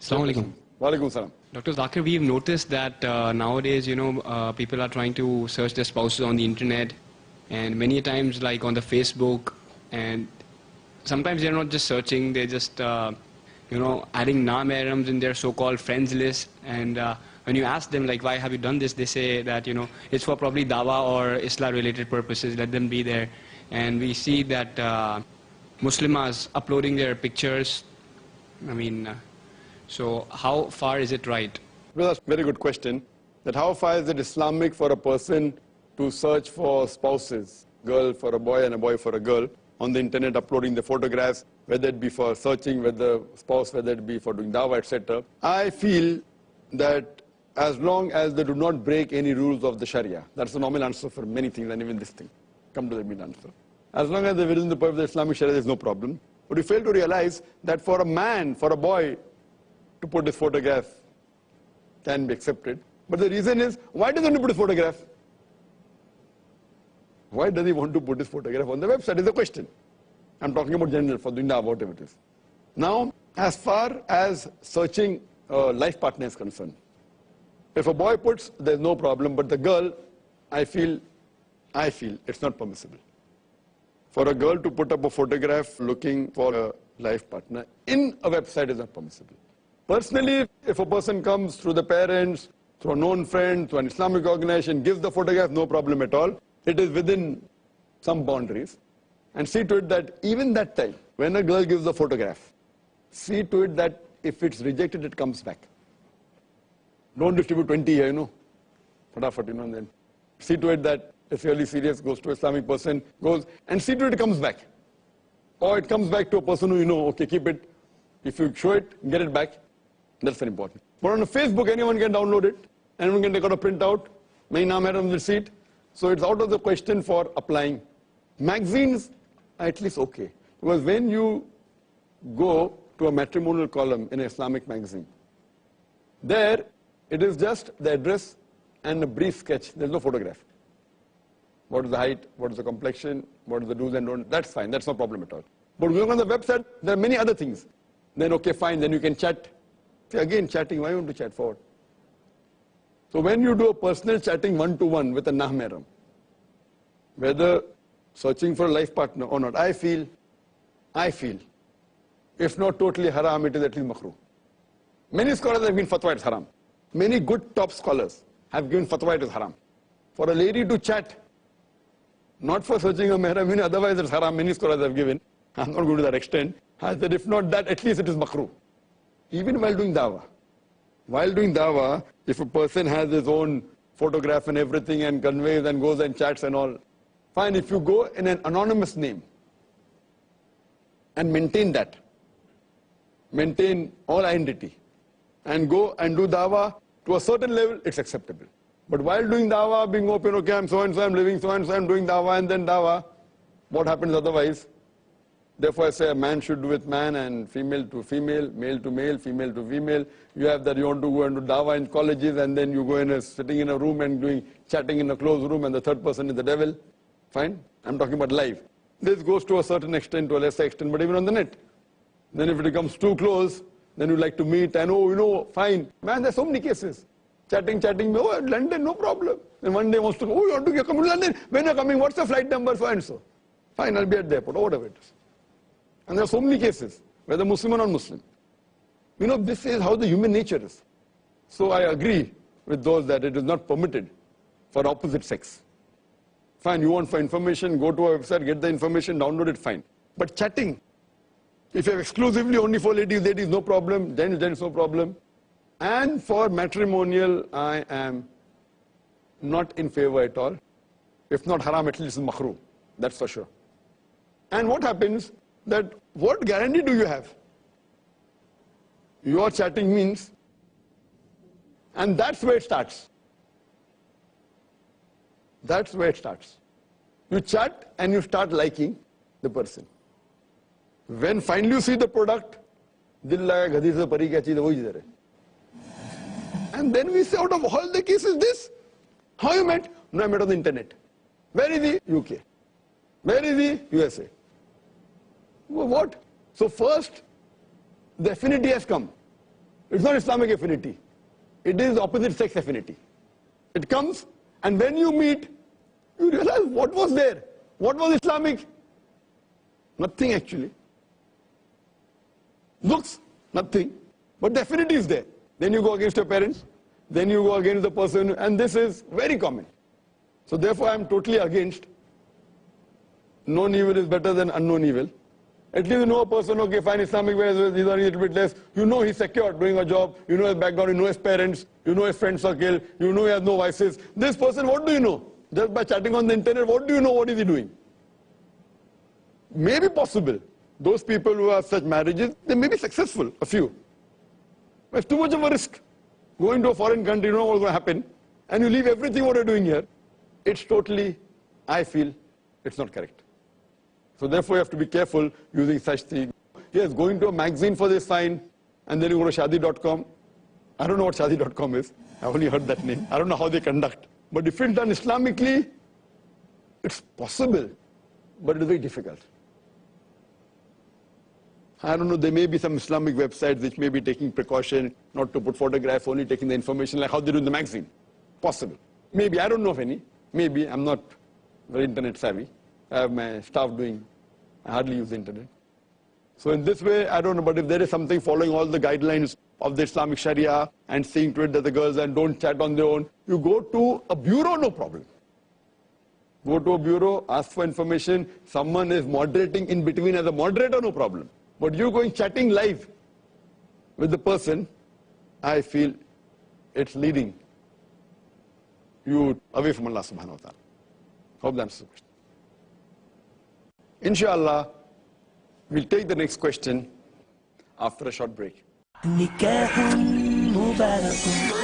Assalamu alaikum. Walaikum salam. Dr. Zakir, we've noticed that nowadays, people are trying to search their spouses on the internet, and many times, like on the Facebook, and sometimes they're not just searching, they're just, adding na-mahrams in their so-called friends list. And when you ask them, like, why have you done this, they say that, it's for probably dawah or Islah-related purposes, let them be there. And we see that Muslims uploading their pictures. So how far is it right? Well, that's a very good question. That how far is it Islamic for a person to search for spouses, girl for a boy and a boy for a girl, on the internet, uploading the photographs, whether it be for searching, whether spouse, whether it be for doing dawah, etc. I feel that as long as they do not break any rules of the Sharia, that's the normal answer for many things, and even this thing. Come to the mid answer. As long as they're within the purview of the Islamic Sharia, there's no problem. But we fail to realize that for a man, for a boy, to put his photograph can be accepted. But the reason is, why does he want to put his photograph? Why does he want to put his photograph on the website is the question. I'm talking about general, for doing dawah, whatever it is. Now, as far as searching a life partner is concerned, if a boy puts, there's no problem, but the girl, I feel it's not permissible. For a girl to put up a photograph looking for a life partner in a website is not permissible. Personally, if a person comes through the parents, through a known friend, through an Islamic organization, gives the photograph, no problem at all. It is within some boundaries. And see to it that even that time, when a girl gives the photograph, see to it that if it's rejected, it comes back. Don't distribute 20 here, Fatafat, and then see to it that it's really serious, goes to an Islamic person, goes, and see to it comes back. Or it comes back to a person who okay, keep it. If you show it, get it back. That's very important. But on Facebook, anyone can download it. Anyone can take out a printout. May naam hai on the receipt. So it's out of the question for applying. Magazines are at least okay. Because when you go to a matrimonial column in an Islamic magazine, there it is just the address and a brief sketch. There's no photograph. What is the height? What is the complexion? What is the do's and don'ts? That's fine. That's no problem at all. But going on the website, there are many other things. Then okay, fine. Then you can chat. See, again, chatting. Why you want to chat for? So when you do a personal chatting one-to-one with a na-mahram, whether searching for a life partner or not, I feel, if not totally haram, it is at least makruh. Many scholars have given fatwa it's haram. Many good top scholars have given fatwa it is haram. For a lady to chat, not for searching a mahram, otherwise it's haram. Many scholars have given. I'm not going to that extent. I said, if not that, at least it is makruh. Even while doing dawah. While doing dawah, if a person has his own photograph and everything and conveys and goes and chats and all, fine. If you go in an anonymous name and maintain that, maintain all identity, and go and do dawah, to a certain level, it's acceptable. But while doing dawah, being open, okay, I'm so and so, I'm living so and so, I'm doing dawah and then dawah, what happens otherwise? Therefore, I say a man should do with man and female to female, male to male, female to female. You have that you want to go and do dawah in colleges and then you go in sitting in a room and chatting in a closed room and the third person is the devil. Fine? I'm talking about live. This goes to a certain extent, to a lesser extent, but even on the net. Then if it becomes too close, then you like to meet and fine. Man, there's so many cases. Chatting, oh, London, no problem. And one day wants to go, oh, you want to come to London? When you're coming, what's the flight number, so and so? Fine, I'll be at the airport, or whatever it is. And there are so many cases, whether Muslim or non-Muslim. This is how the human nature is. So I agree with those that it is not permitted for opposite sex. Fine, you want for information, go to a website, get the information, download it, fine. But chatting, if you have exclusively only for ladies, no problem, gents, no problem. And for matrimonial, I am not in favor at all. If not haram, at least it's makruh. That's for sure. And what happens? That what guarantee do you have? Your chatting means, and that's where it starts. That's where it starts. You chat and you start liking the person. When finally you see the product, dil laga gadhi se pari kya cheez hai, wohi idhar hai. And then we say, out of all the cases, this. How you met? No, I met on the internet. Where is he? UK. Where is he? USA. What? So first, the affinity has come. It's not Islamic affinity. It is opposite sex affinity. It comes, and when you meet, you realize what was there. What was Islamic? Nothing actually. Looks, nothing. But the affinity is there. Then you go against your parents. Then you go against the person, and this is very common. So therefore, I am totally against. Known evil is better than unknown evil. At least you know a person, okay, fine, Islamic way is a little bit less. You know he's secure doing a job. You know his background. You know his parents. You know his friend circle. You know he has no vices. This person, what do you know? Just by chatting on the internet, what do you know? What is he doing? Maybe possible. Those people who have such marriages, they may be successful, a few. But it's too much of a risk. Going to a foreign country, you know what's going to happen. And you leave everything what you're doing here. It's totally, I feel, it's not correct. So therefore you have to be careful using such things. Yes, going to a magazine for this sign, and then you go to shadi.com. I don't know what shadi.com is. I've only heard that name. I don't know how they conduct. But if it's done Islamically, it's possible, but it's very difficult. I don't know, there may be some Islamic websites which may be taking precaution not to put photographs, only taking the information like how they do in the magazine. Possible. Maybe, I don't know of any. Maybe, I'm not very internet savvy. I have my staff doing, I hardly use the internet. So in this way, I don't know, but if there is something following all the guidelines of the Islamic Sharia and seeing to it that the girls and don't chat on their own, you go to a bureau, no problem. Go to a bureau, ask for information, someone is moderating in between as a moderator, no problem. But you going chatting live with the person, I feel it's leading you away from Allah subhanahu wa ta'ala. Hope that answers the question. Inshallah, we'll take the next question after a short break. نكاح مبارك